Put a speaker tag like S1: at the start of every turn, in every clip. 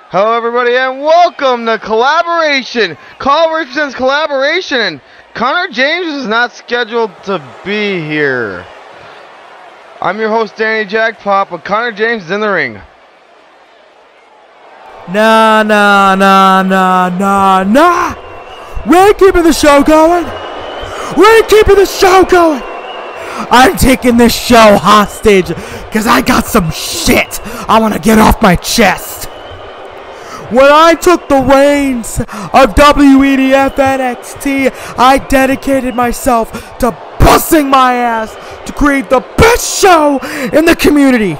S1: Hello everybody and welcome to CAWllaboration! CAWllaboration presents CAWllaboration, and Connor James is not scheduled to be here. I'm your host Danny Jackpot, but Connor James is in the ring.
S2: Nah. We're keeping the show going. I'm taking this show hostage because I got some shit I want to get off my chest. When I took the reins of WEDF NXT, I dedicated myself to busting my ass to create the best show in the community.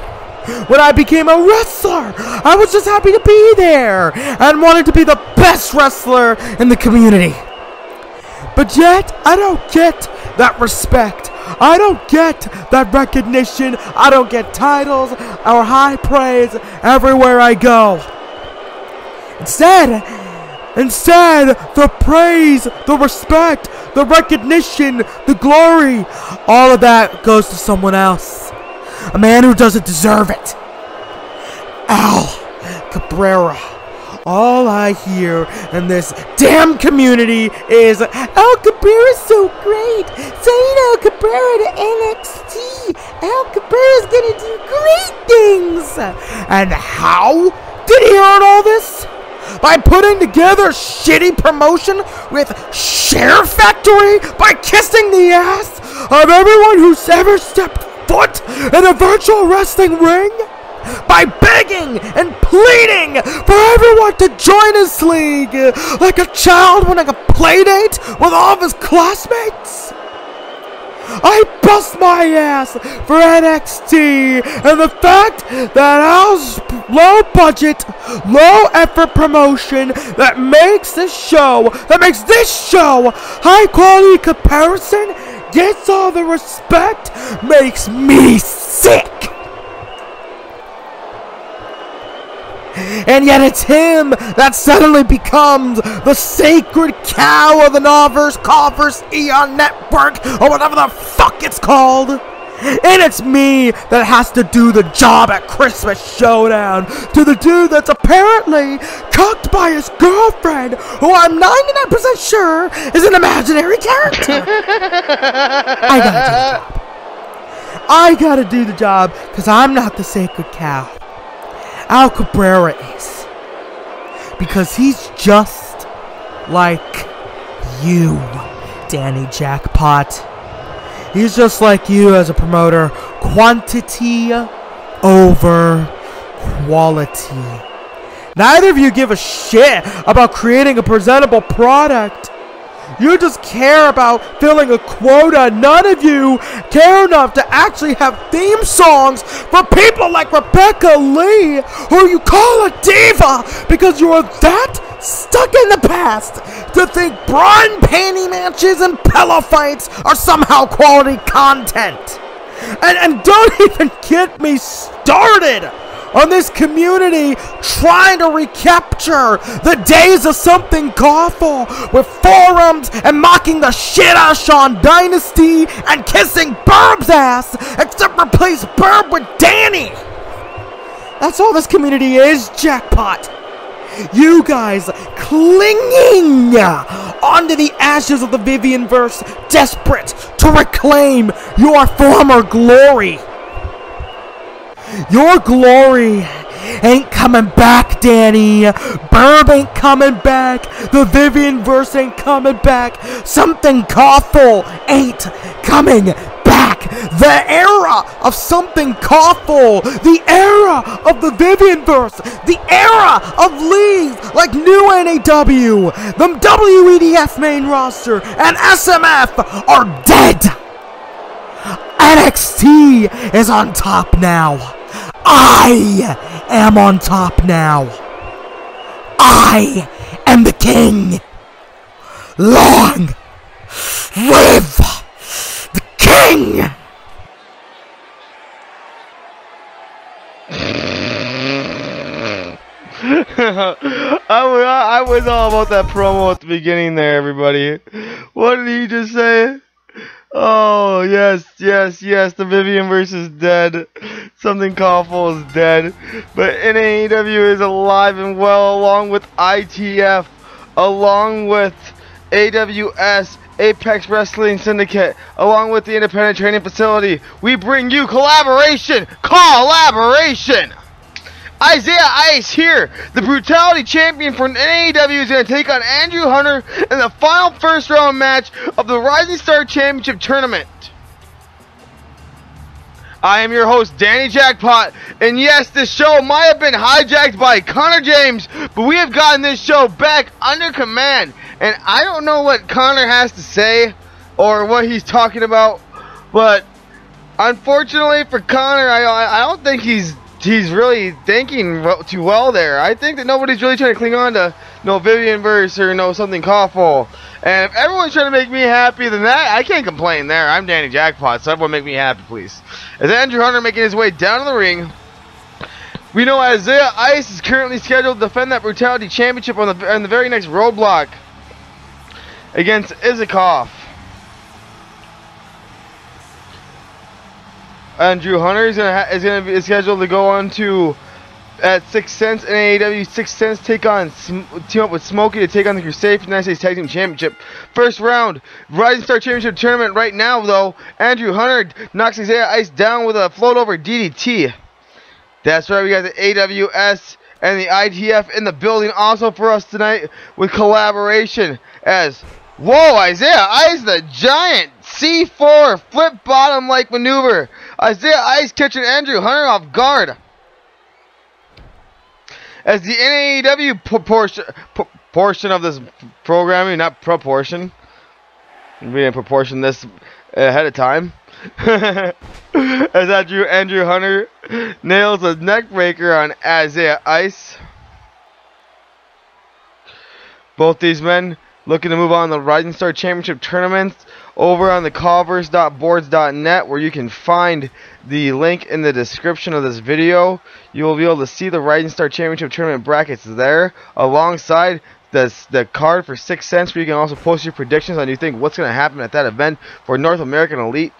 S2: When I became a wrestler, I was just happy to be there and wanted to be the best wrestler in the community. But yet, I don't get that respect. I don't get that recognition. I don't get titles or high praise everywhere I go. Instead, the praise, the respect, the recognition, the glory, all of that goes to someone else. A man who doesn't deserve it. Al Cabrera. All I hear in this damn community is, Al Cabrera's so great. Sign Al Cabrera to NXT. Al Cabrera's gonna do great things. And how did he earn all this? By putting together shitty promotion with Share Factory? By kissing the ass of everyone who's ever stepped foot in a virtual wrestling ring? By begging and pleading for everyone to join his league like a child wanting a playdate with all of his classmates? I bust my ass for NXT, and the fact that Al's low budget, low effort promotion that makes this show high quality comparison gets all the respect makes me sick. And yet it's him that suddenly becomes the sacred cow of the Nawverse, CAWverse, Eon Network, or whatever the fuck it's called. And it's me that has to do the job at Christmas Showdown to the dude that's apparently cucked by his girlfriend, who I'm 99% sure is an imaginary character. I gotta do the job because I'm not the sacred cow. Al Cabrera is. Because he's just like you, Danny Jackpot. He's just like you as a promoter. Quantity over quality. Neither of you give a shit about creating a presentable product. You just care about filling a quota. None of you care enough to actually have theme songs for people like Rebecca Lee, who you call a diva because you are that stuck in the past to think bra and panty matches and pillow fights are somehow quality content. And don't even get me started on this community trying to recapture the days of Something Awful with forums and mocking the shit out of Sean Dynasty and kissing Burb's ass, except replace Burb with Danny. That's all this community is, Jackpot. You guys clinging onto the ashes of the Vivianverse, desperate to reclaim your former glory. Your glory ain't coming back, Danny. Burb ain't coming back. The Vivianverse ain't coming back. Something Awful ain't coming back. The era of Something Awful, the era of the Vivianverse, the era of leagues like New NAEW, the WEDF main roster, and SMF are dead. NXT is on top now. I am on top now. I am the king. Long live the king!
S1: I was all about that promo at the beginning there, everybody. What did he just say? Oh, yes, the Vivianverse is dead. Something Awful is dead, but NAEW is alive and well, along with ITF, along with AWS, Apex Wrestling Syndicate, along with the Independent Training Facility. We bring you CAWllaboration. Isaiah Ice here, the Brutality Champion for NAEW, is going to take on Andrew Hunter in the final first round match of the Rising Star Championship Tournament. I am your host, Danny Jackpot, and yes, this show might have been hijacked by Connor James, but we have gotten this show back under command, and I don't know what Connor has to say or what he's talking about, but unfortunately for Connor, I don't think he's really thinking too well there. I think that nobody's really trying to cling on to no Vivian verse or no Something Awful. And if everyone's trying to make me happy, then I can't complain there. I'm Danny Jackpot, so everyone make me happy, please. As Andrew Hunter making his way down to the ring, we know Isaiah Ice is currently scheduled to defend that Brutality Championship on the very next roadblock against Izakov. Andrew Hunter is gonna be scheduled to go on to at 6 cents NAEW 6 cents team up with Smokey to take on the Crusade for the United States Tag Team Championship. First round, Rising Star Championship Tournament right now though. Andrew Hunter knocks Isaiah Ice down with a float over DDT. That's right, we got the AWS and the ITF in the building also for us tonight with collaboration as whoa, Isaiah Ice, the giant C4 flip bottom like maneuver. Isaiah Ice catching Andrew Hunter off guard. As the NAEW portion of this programming, not proportion. We didn't proportion this ahead of time. As Andrew Hunter nails a neck breaker on Isaiah Ice. Both these men looking to move on to the Rising Star Championship tournaments over on the cawverse.boards.net, where you can find the link in the description of this video. You will be able to see the Rising Star Championship tournament brackets there, alongside the card for 6 cents, where you can also post your predictions on you think what's going to happen at that event for North American Elite.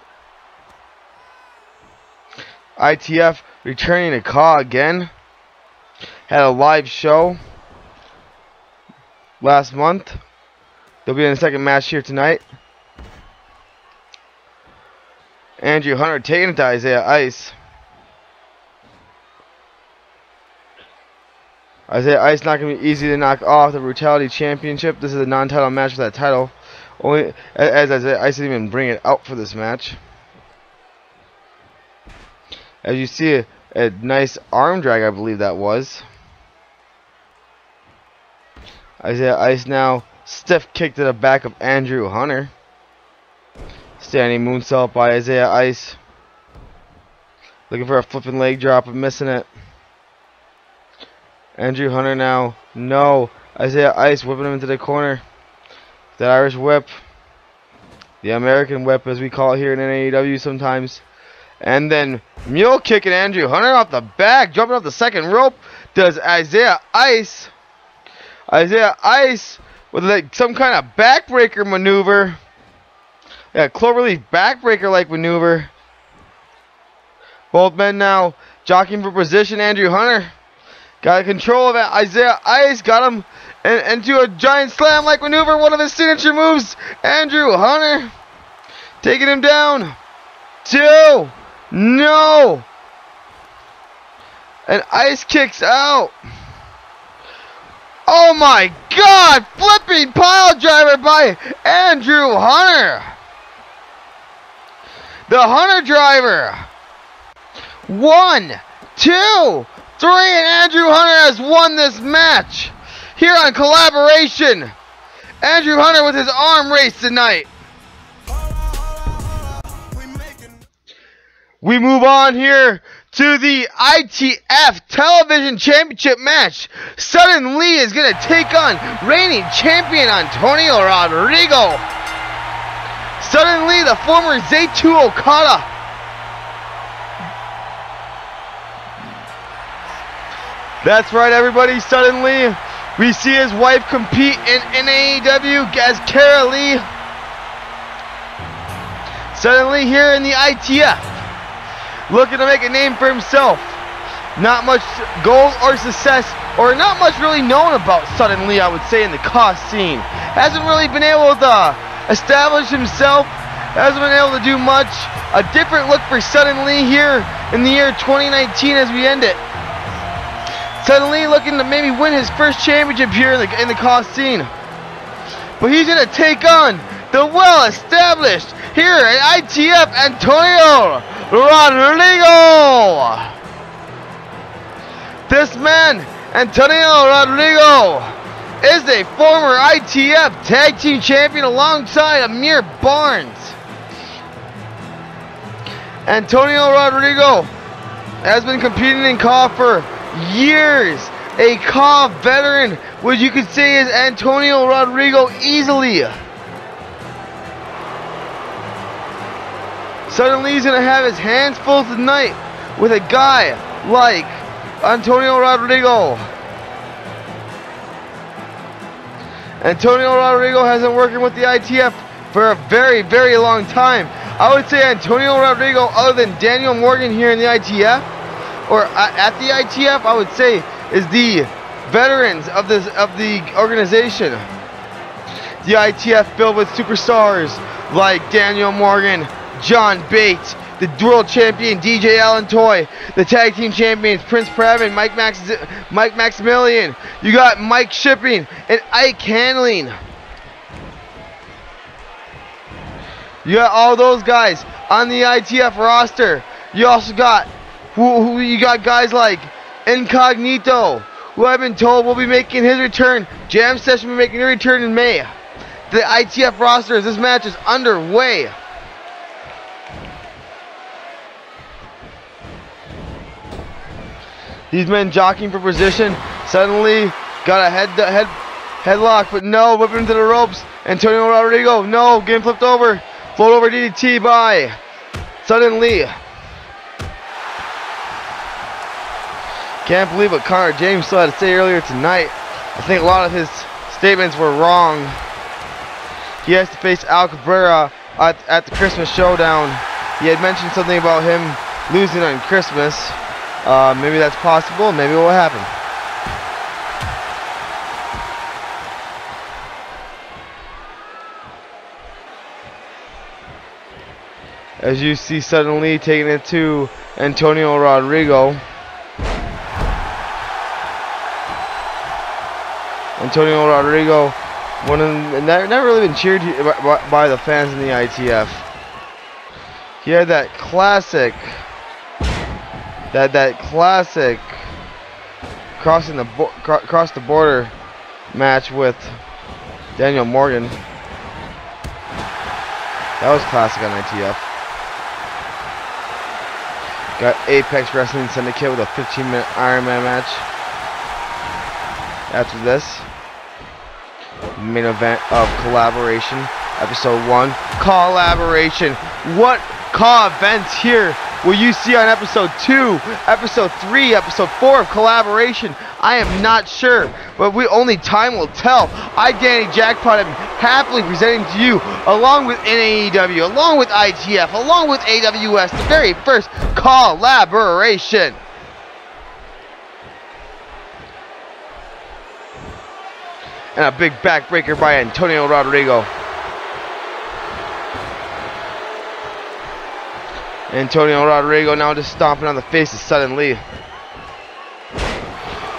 S1: ITF returning to CAW again. Had a live show last month. They'll be in the second match here tonight. Andrew Hunter taking it to Isaiah Ice. Isaiah Ice not going to be easy to knock off the Brutality Championship. This is a non-title match for that title. Only as Isaiah Ice didn't even bring it out for this match. As you see a nice arm drag, I believe that was. Isaiah Ice now stiff kick to the back of Andrew Hunter. Standing moonsault by Isaiah Ice. Looking for a flipping leg drop, but missing it. Andrew Hunter now. No. Isaiah Ice whipping him into the corner. That Irish whip. The American whip, as we call it here in NAEW sometimes. And then mule kicking Andrew Hunter off the back. Jumping off the second rope. Does Isaiah Ice. Isaiah Ice with like some kind of backbreaker maneuver. Yeah, cloverleaf backbreaker like maneuver. Both men now jockeying for position. Andrew Hunter got control of it. Isaiah Ice got him into a giant slam like maneuver. One of his signature moves. Andrew Hunter taking him down. 2. No. And Ice kicks out. Oh my God! Flipping pile driver by Andrew Hunter. The Hunter driver. 1, 2, 3, and Andrew Hunter has won this match here on Collaboration. Andrew Hunter with his arm race tonight. We move on here to the ITF Television Championship match. Sudden Lee is going to take on reigning champion Antonio Rodrigo. Sudden Lee, the former Z2 Okada. That's right, everybody. Sudden Lee. We see his wife compete in NAEW as Kara Lee. Sudden Lee here in the ITF. looking to make a name for himself. Not much goal or success, or not much really known about Suddenly, I would say, in the CAW scene. Hasn't really been able to establish himself. Hasn't been able to do much. A different look for Suddenly here in the year 2019 as we end it. Suddenly looking to maybe win his first championship here in the CAW scene. But he's going to take on the well-established here at ITF, Antonio Rodrigo. This man, Antonio Rodrigo, is a former ITF Tag Team Champion alongside Amir Barnes. Antonio Rodrigo has been competing in CAW for years. A CAW veteran, which you could say is Antonio Rodrigo easily. Suddenly he's going to have his hands full tonight with a guy like Antonio Rodrigo. Antonio Rodrigo has been working with the ITF for a very, very long time. I would say Antonio Rodrigo, other than Daniel Morgan here in the ITF, or at the ITF, I would say is the veterans of the organization. The ITF filled with superstars like Daniel Morgan, John Bates, the world champion DJ Allen Toy, the tag team champions Prince Pravin, Mike Maximilian. You got Mike Shipping and Ike Handling. You got all those guys on the ITF roster. You also got you got guys like Incognito, who I've been told will be making his return. Jam Session will be making a return in May. The ITF roster, as this match is underway. These men jockeying for position. Suddenly got a headlock, but no, whipping into the ropes. Antonio Rodrigo, no, getting flipped over. Float over DDT by Suddenly. Can't believe what Connor James still had to say earlier tonight. I think a lot of his statements were wrong. He has to face Al Cabrera at the Christmas Showdown. He had mentioned something about him losing on Christmas. Maybe that's possible. Maybe it will happen. As you see, Suddenly taking it to Antonio Rodrigo. Antonio Rodrigo, never really been cheered by the fans in the ITF. He had that classic, that classic cross the border match with Daniel Morgan. That was classic on ITF. Got Apex Wrestling Syndicate with a 15-minute Iron Man match. After this, main event of CAWllaboration, episode 1. CAWllaboration. What CAW events here will you see on episode 2, episode 3, episode 4 of CAWllaboration? I am not sure, but only time will tell. I, Danny Jackpot, am happily presenting to you, along with NAEW, along with ITF, along with AWS, the very first CAWllaboration. And a big backbreaker by Antonio Rodrigo. Antonio Rodrigo now just stomping on the face of Suddenly.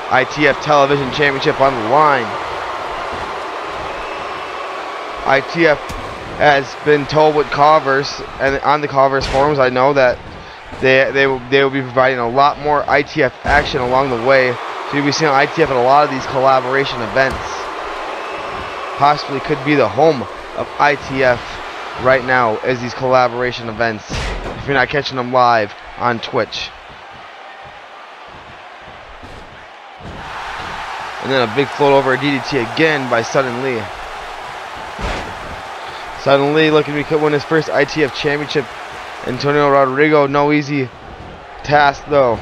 S1: ITF Television Championship on the line. ITF has been told with CAWverse, and on the CAWverse forums, I know that they will be providing a lot more ITF action along the way. So you'll be seeing ITF at a lot of these CAWllaboration events. Possibly could be the home of ITF right now as these CAWllaboration events, if you're not catching them live on Twitch. And then a big float over a DDT again by Suddenly. Suddenly looking to win his first ITF championship. Antonio Rodrigo, no easy task though.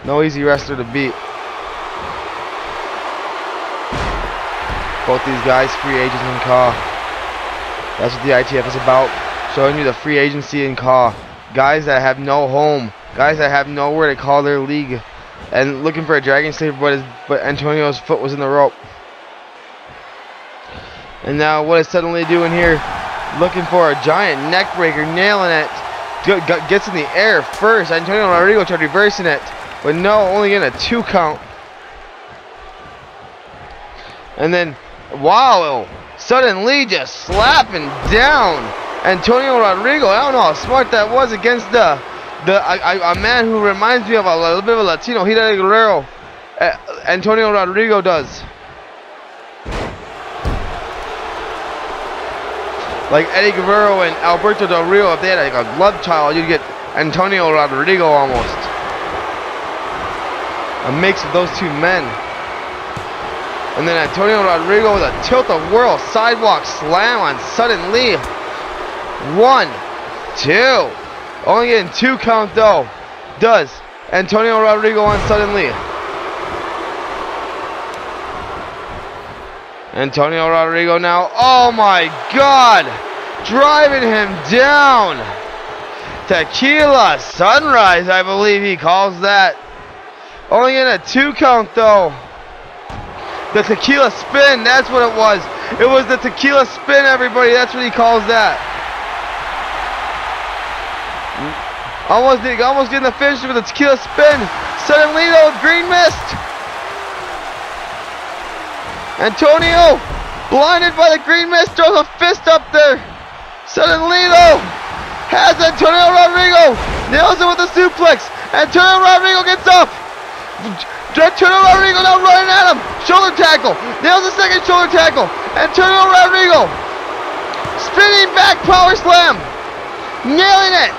S1: No easy wrestler to beat. Both these guys free agents in CAW. That's what the ITF is about. Showing you the free agency in CAW. Guys that have no home guys that have nowhere to call their league, and looking for a Dragon Sleeper, but Antonio's foot was in the rope. And now what is suddenly doing here? Looking for a giant neck breaker, nailing it. Gets in the air first. Antonio Rodrigo tried reversing it, but no, only getting a 2 count. And then, wow, suddenly just slapping down Antonio Rodrigo. I don't know how smart that was against a man who reminds me of a little bit of a Latino, Hida Guerrero. Antonio Rodrigo does. Like Eddie Guerrero and Alberto Del Rio, if they had like a love child, you'd get Antonio Rodrigo almost. A mix of those two men. And then Antonio Rodrigo with a tilt-a-whirl sidewalk slam on Sudden Lee. 1, 2. Only getting 2 count though. Does Antonio Rodrigo on Sudden Lee. Antonio Rodrigo now. Oh my God! Driving him down. Tequila Sunrise, I believe he calls that. Only in a 2 count though. The tequila spin, that's what it was. It was the tequila spin, everybody. That's what he calls that. Almost getting the finish with the tequila spin. Suddenly though, green mist. Antonio, blinded by the green mist, throws a fist up there. Suddenly though, has Antonio Rodrigo, nails it with a suplex. Antonio Rodrigo gets up. Antonio Rodrigo now running at him. Shoulder tackle. Nails the second shoulder tackle. Antonio Rodrigo spinning back power slam. Nailing it.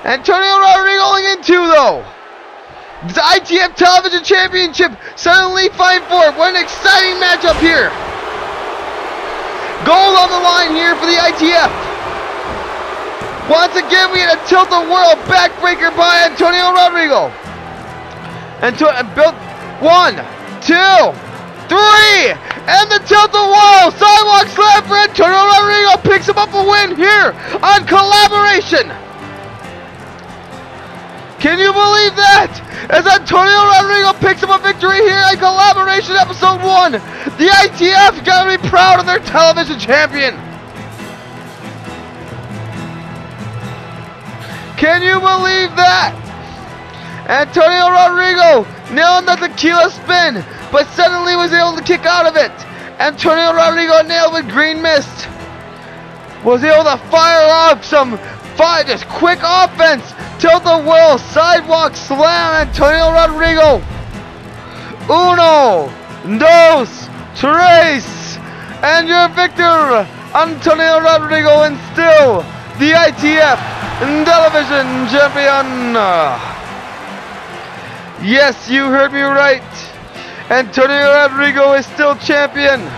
S1: Antonio Rodrigo only in 2 though. The ITF Television Championship suddenly fighting for it. What an exciting matchup here. Gold on the line here for the ITF. Once again, we had a tilt-a-whirl backbreaker by Antonio Rodrigo. Built 1, 2, 3, and the tilt-a-whirl sidewalk slam for Antonio Rodrigo picks him up a win here on Collaboration. Can you believe that? As Antonio Rodrigo picks up a victory here on Collaboration Episode 1, the ITF gotta be proud of their television champion. Can you believe that? Antonio Rodrigo nailing the tequila spin, but suddenly was able to kick out of it. Antonio Rodrigo nailed with green mist. Was able to fire off some just quick offense. Tilt-a-whirl sidewalk slam. Antonio Rodrigo. 1, 2, 3. And your victor, Antonio Rodrigo, and still the ITF Television Champion. Yes, you heard me right. Antonio Rodrigo is still champion.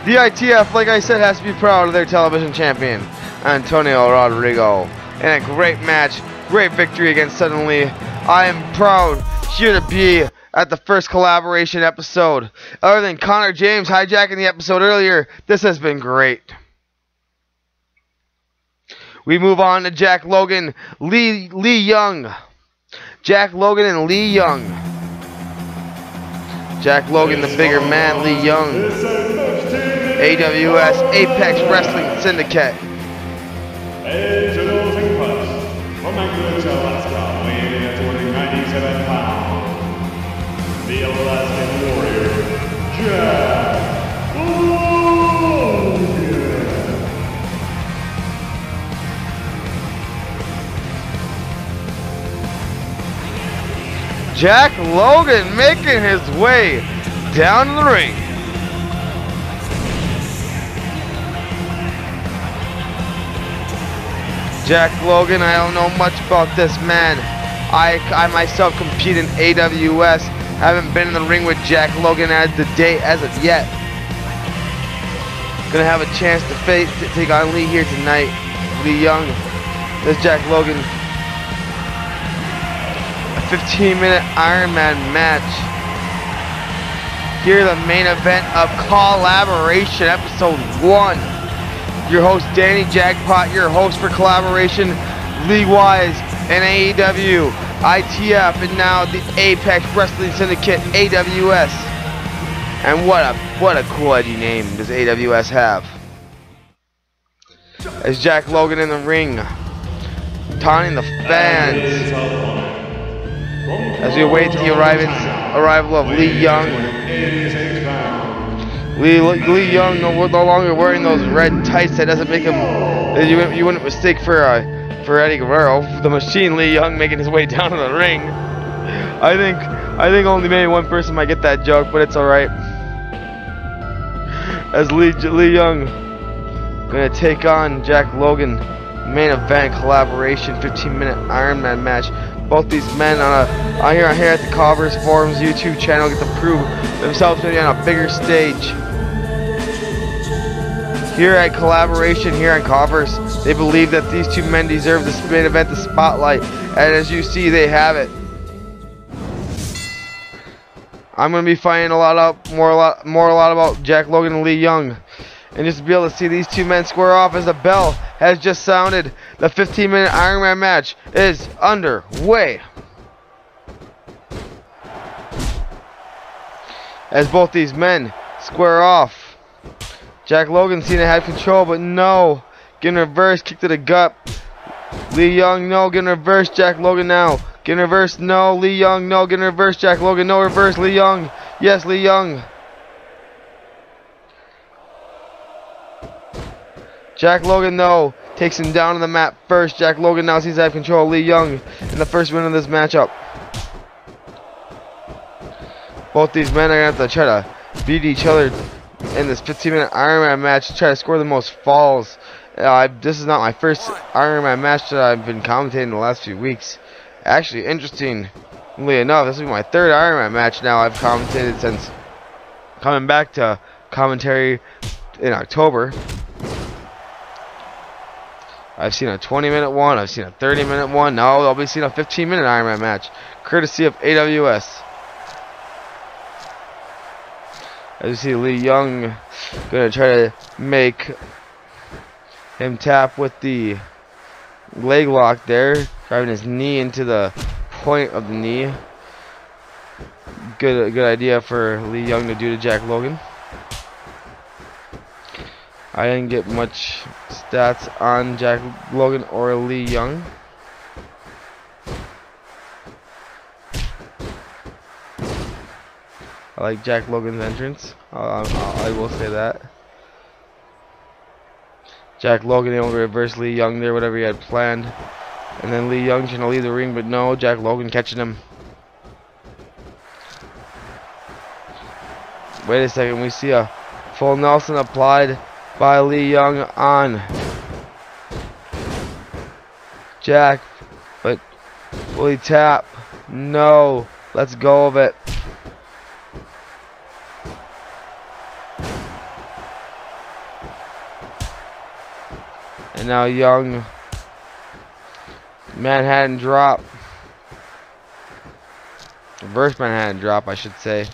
S1: The ITF, like I said, has to be proud of their television champion, Antonio Rodrigo. And a great match, great victory against Suddenly. I am proud here to be at the first Collaboration episode. Other than Connor James hijacking the episode earlier, this has been great. We move on to Jack Logan, Lee Young. Jack Logan and Lee Young. Jack Logan, the bigger man, Lee Young. AWS, Apex Wrestling Syndicate.
S3: From Anchorage, Alaska, weighing in at 297 pounds, the Alaskan Warrior, Jack Logan.
S1: Jack Logan making his way down the ring. Jack Logan, I don't know much about this man. I myself compete in AWS. Haven't been in the ring with Jack Logan as of yet. Gonna have a chance to take on Lee here tonight. Lee Young. This Jack Logan. A 15-minute Iron Man match. Here the main event of Collaboration Episode 1. Your host, Danny Jackpot, your host for Collaboration, league-wise, NAEW, ITF, and now the Apex Wrestling Syndicate, AWS. And what a cool edgy name does AWS have. As Jack Logan in the ring, taunting the fans. As we await the arrival of Lee Young. Lee Young no longer wearing those red tights that doesn't make him, you wouldn't mistake for Eddie Guerrero. The Machine Lee Young making his way down to the ring. I think only maybe one person might get that joke, but it's alright. As Lee Young gonna take on Jack Logan, main event collaboration 15-minute Iron Man match. Both these men here at the CAWllaboration Forums YouTube channel get to prove themselves maybe on a bigger stage. Here at Collaboration, here on CAWllaboration, they believe that these two men deserve this main event, the spotlight, and as you see, they have it. I'm gonna be finding a lot about Jack Logan and Lee Young, and just to be able to see these two men square off as the bell has just sounded. The 15-minute Iron Man match is underway. As both these men square off, Jack Logan seemed to have control, but no, getting reversed, kick to the gut. Lee Young, no, getting reversed. Jack Logan now, getting reversed. No, Lee Young, no, getting reversed. Jack Logan, no, reverse. Lee Young, yes, Lee Young. Jack Logan, no, takes him down to the mat first. Jack Logan now seems to have control of Lee Young in the first minute of this matchup. Both these men are going to have to try to beat each other in this 15-minute Iron Man match to try to score the most falls. This is not my first Iron Man match that I've been commentating in the last few weeks. Actually, interestingly enough, this will be my third Iron Man match now I've commentated since coming back to commentary in October. I've seen a 20-minute one, I've seen a 30-minute one, now I'll be seeing a 15-minute Iron Man match, courtesy of AWS. As you see, Lee Young gonna try to make him tap with the leg lock there, driving his knee into the point of the knee. Good idea for Lee Young to do to Jack Logan. I didn't get much stats on Jack Logan or Lee Young. I like Jack Logan's entrance. I will say that. Jack Logan able to reverse Lee Young there, whatever he had planned. And then Lee Young trying to leave the ring, but no, Jack Logan catching him. Wait a second, we see a full Nelson applied by Lee Young on Jack, but will he tap? No, let's go of it. And now Young, Manhattan drop, reverse Manhattan drop, I should say.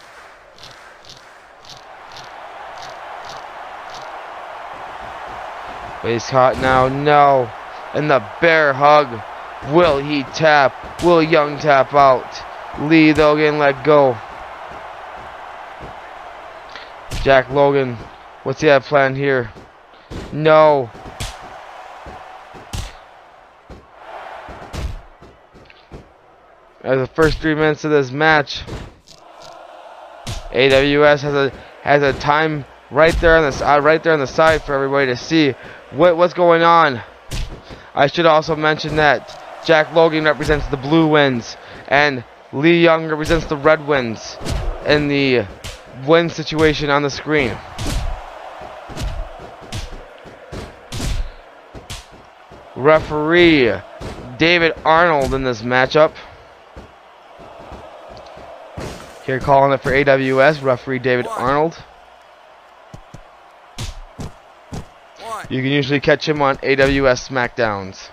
S1: But he's caught now, no. And the bear hug. Will he tap? Will Young tap out? Lee though getting let go. Jack Logan, what's he have planned here? No. As the first 3 minutes of this match, AWS has a time right there on the side for everybody to see what's going on. I should also mention that Jack Logan represents the blue winds and Lee Young represents the red winds in the win situation on the screen. Referee David Arnold in this matchup. Here calling it for AWS, referee David Arnold. You can usually catch him on AWS SmackDowns.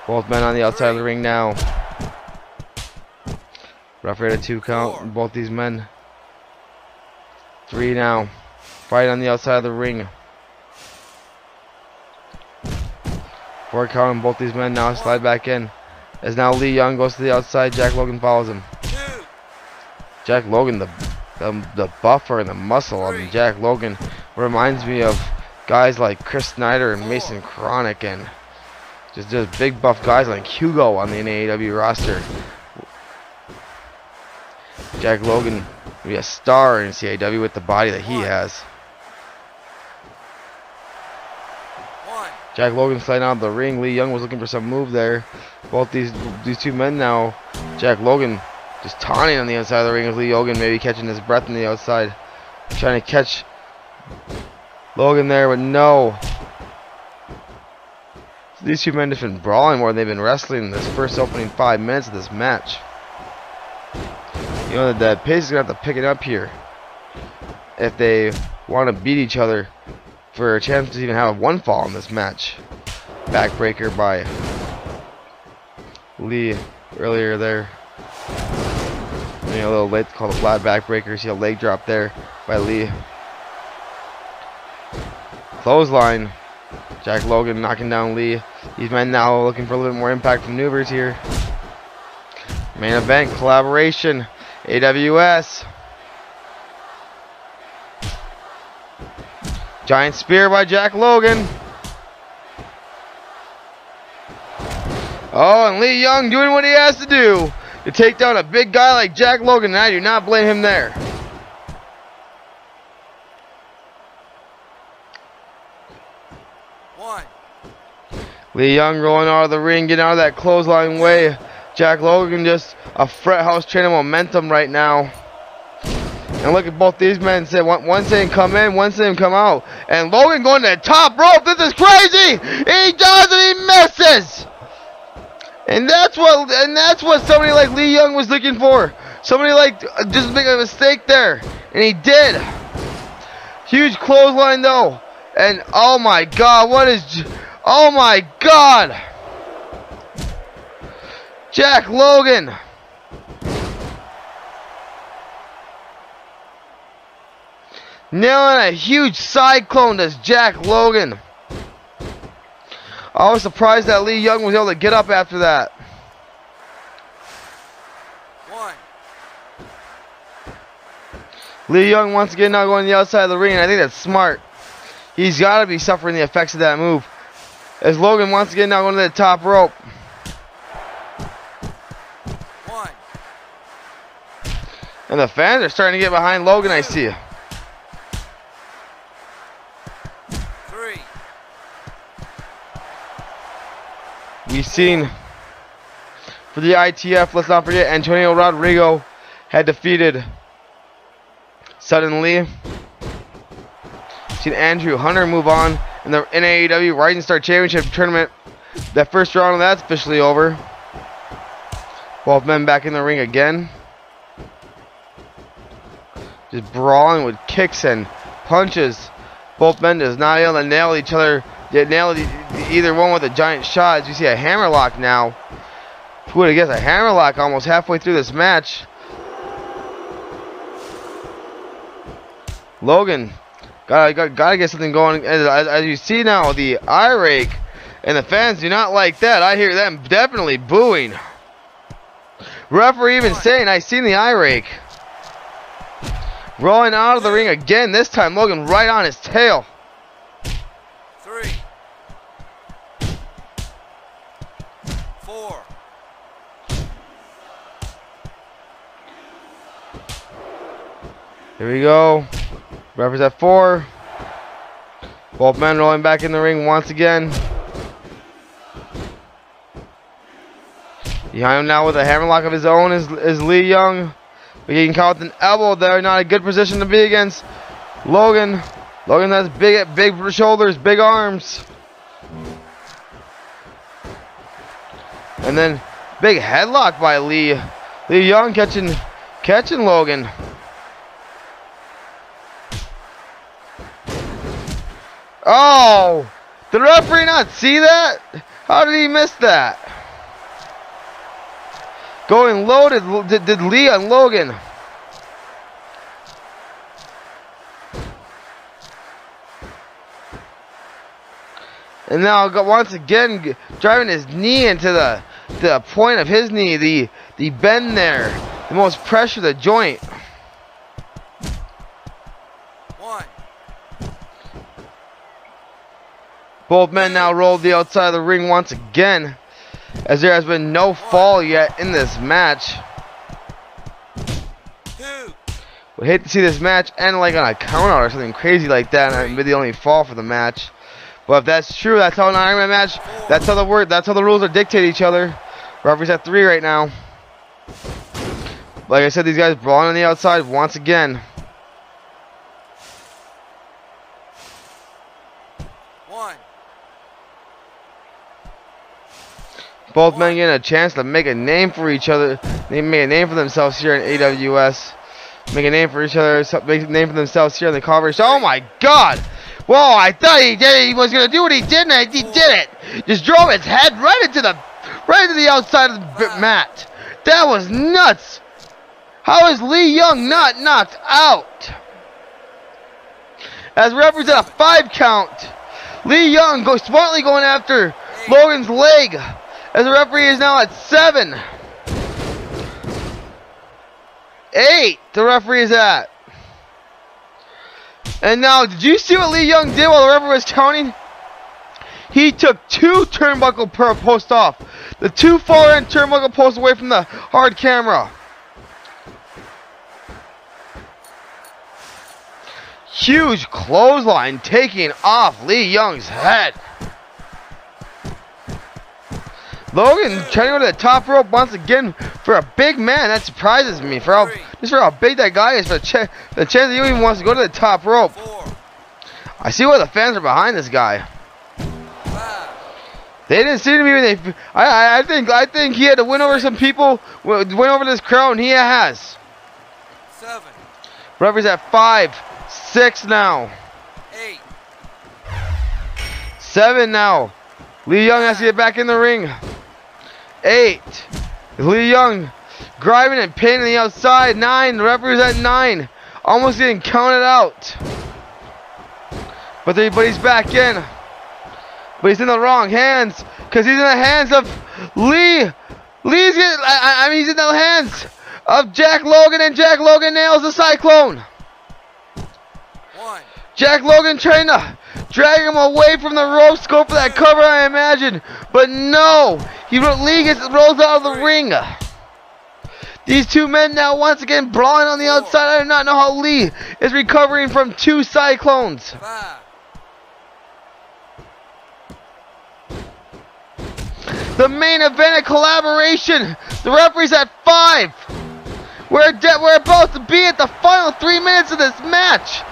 S1: Both men on the outside of the ring now. Referee at a 2 count. Both these men Three now. Fight on the outside of the ring. Four count on both these men now. Slide back in. As now Lee Young goes to the outside. Jack Logan follows him. Jack Logan, the buffer and the muscle on Jack Logan reminds me of guys like Chris Snyder and Mason Chronic, and just big buff guys like Hugo on the NAEW roster. Jack Logan will be a star in CAW with the body that he has. Jack Logan sliding out of the ring. Lee Young was looking for some move there. Both these two men now. Jack Logan just taunting on the outside of the ring as Lee Logan maybe catching his breath on the outside. Trying to catch Logan there, but no. So these two men have been brawling more than they've been wrestling in this first opening 5 minutes of this match. You know, the pace is going to have to pick it up here if they want to beat each other for a chance to even have one fall in this match. Backbreaker by Lee earlier there. A little late to call the flat backbreaker. See a leg drop there by Lee. Clothesline. Jack Logan knocking down Lee. These men now looking for a little bit more impact maneuvers here. Main event, collaboration, AWS. Giant spear by Jack Logan. Oh, and Lee Young doing what he has to do to take down a big guy like Jack Logan, and I do not blame him there.
S2: One.
S1: Lee Young rolling out of the ring, getting out of that clothesline way. Jack Logan just a fret house train of momentum right now. And look at both these men. One saying come in, one saying come out. And Logan going to the top rope. This is crazy. He does and he misses. And that's what somebody like Lee Young was looking for. Somebody like just make a mistake there, and he did. Huge clothesline though. And oh my God, oh my God, Jack Logan. Nailing a huge cyclone does Jack Logan. I was surprised that Lee Young was able to get up after that.
S2: One.
S1: Lee Young once again now going to the outside of the ring, and I think that's smart. He's got to be suffering the effects of that move. As Logan once again now going to the top rope.
S2: One.
S1: And the fans are starting to get behind Logan, I see.
S2: Three.
S1: We've seen for the ITF, let's not forget, Antonio Rodrigo had defeated suddenly. Seen Andrew Hunter move on in the NAEW Rising Star Championship tournament. That first round of that's officially over. Both men back in the ring again. Just brawling with kicks and punches. Both men just not able to nail each other. They nailed either one with a giant shot. As you see a hammerlock now. Who would have guessed a hammerlock almost halfway through this match? Logan gotta get something going. As you see now, the eye rake, and the fans do not like that. I hear them definitely booing. Referee even saying, I seen the eye rake. Rolling out of the ring again. This time Logan right on his tail.
S2: Three. Four.
S1: Here we go. Referee's at 4. Both men rolling back in the ring once again. Behind him now with a hammerlock of his own is Lee Young. But he can count with an elbow there. Not a good position to be against Logan. Logan has big shoulders, big arms. And then big headlock by Lee. Lee Young catching Logan. Oh, did the referee not see that? How did he miss that? Going low did Lee on Logan. And now once again driving his knee into the point of his knee, the bend there, the most pressure the joint.
S2: One.
S1: Both men now rolled the outside of the ring once again, as there has been no fall yet in this match. Would hate to see this match end like on a count out or something crazy like that, and be the only fall for the match. But if that's true, that's how an Iron Man match, that's how the rules are dictate each other. Referee's at 3 right now. Like I said, these guys brawling on the outside once again.
S2: One.
S1: Both men getting a chance to make a name for each other. They make a name for themselves here in AWS. Make a name for each other. Make a name for themselves here in the CAWllaboration. Oh my God! Whoa! I thought he was gonna do what he did, and he did it. Just drove his head right into the outside of the mat. That was nuts. How is Lee Young not knocked out? As referee's at a 5 count. Lee Young smartly going after Logan's leg. As the referee is now at 7. 8, the referee is at. And now, did you see what Lee Young did while the referee was counting? He took 2 turnbuckle posts off. The 2 far end turnbuckle posts away from the hard camera. Huge clothesline taking off Lee Young's head. Logan trying to go to the top rope once again for a big man. That surprises me for how big that guy is. For the chance that he even wants to go to the top rope. I see why the fans are behind this guy. They didn't seem to be. I think he had to win over some people, win over this crowd, and he has.
S2: 7.
S1: Referee's at 5, 6 now.
S2: 8.
S1: 7 now. Lee Young has to get back in the ring. 8. Lee Young driving and pinning the outside. 9. The referee's at 9. Almost getting counted out. But he's back in. But he's in the wrong hands. Because he's in the hands of Lee. He's in the hands of Jack Logan. And Jack Logan nails the Cyclone.
S2: 1.
S1: Jack Logan trying to drag him away from the ropes, go for that cover, I imagine. But no, Lee rolls out of the ring. These 2 men now once again brawling on the outside. I do not know how Lee is recovering from 2 cyclones.
S2: 5.
S1: The main event of CAWllaboration. The referee's at 5. We're about to be at the final 3 minutes of this match.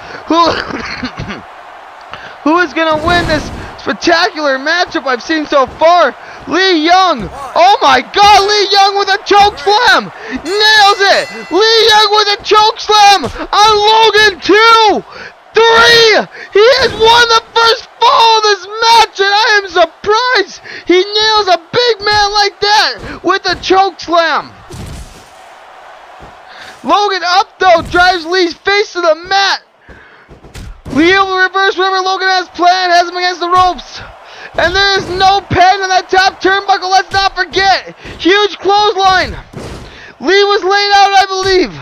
S1: Who is going to win this spectacular matchup I've seen so far? Lee Young. Oh my God, Lee Young with a choke slam. Nails it. Lee Young with a choke slam on Logan 2, 3. He has won the first fall of this match, and I am surprised he nails a big man like that with a choke slam. Logan up though, drives Lee's face to the mat. Lee able to reverse whatever Logan has planned, has him against the ropes. And there is no pen on that top turnbuckle, let's not forget. Huge clothesline. Lee was laid out, I believe.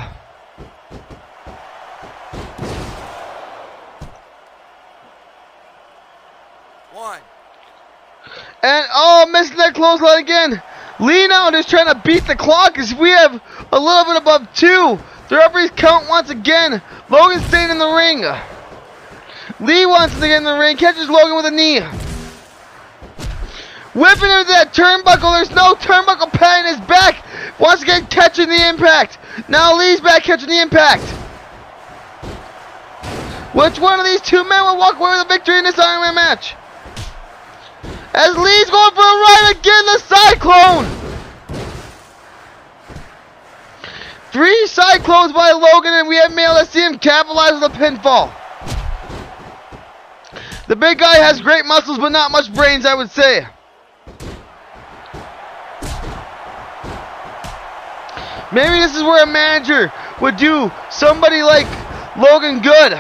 S1: And oh, missing that clothesline again. Lee now just trying to beat the clock as we have a little bit above 2. The referees count once again. Logan staying in the ring. Lee wants to get in the ring, catches Logan with a knee. Whipping into that turnbuckle. There's no turnbuckle pad in his back. Once again catching the impact. Now Lee's back catching the impact. Which one of these 2 men will walk away with a victory in this Iron Man match? As Lee's going for a ride again, the Cyclone. 3 Cyclones by Logan, and we have been able to see him capitalize with a pinfall. The big guy has great muscles, but not much brains, I would say. Maybe this is where a manager would do somebody like Logan good.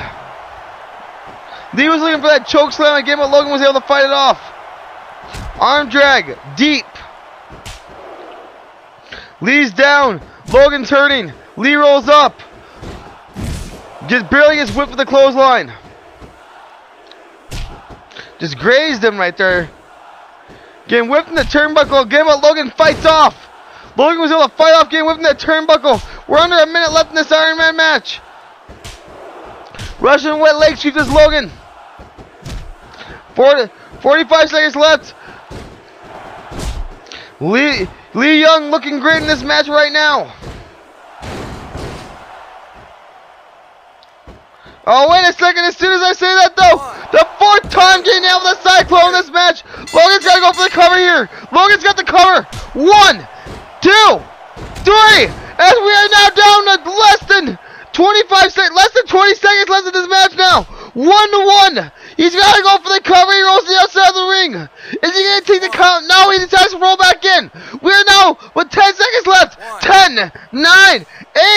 S1: Lee was looking for that choke slam again, but Logan was able to fight it off. Arm drag. Deep. Lee's down. Logan's hurting. Lee rolls up. Barely gets whipped with the clothesline. Just grazed him right there. Getting whipped in the turnbuckle. Again, but Logan fights off. Logan was able to fight off getting whipped in that turnbuckle. We're under a minute left in this Iron Man match. Russian wet leg sweep is Logan. 45 seconds left. Lee Young looking great in this match right now. Oh, wait a second. As soon as I say that, though, the 4th time getting nailed with a cyclone in this match. Logan's got to go for the cover here. Logan's got the cover. 1, 2, 3. As we are now down to less than 20 seconds left in this match now. 1-1. He's got to go for the cover. He rolls to the outside of the ring. Is he going to take the count? No, he decides to roll back in. We are now with 10 seconds left. 10, 9,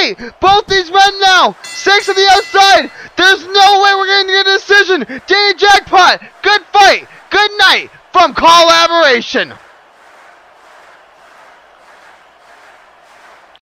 S1: 8. Both these men now. 6 on the outside. There's no way we're going to get a decision. Danny Jackpot. Good fight. Good night from CAWllaboration.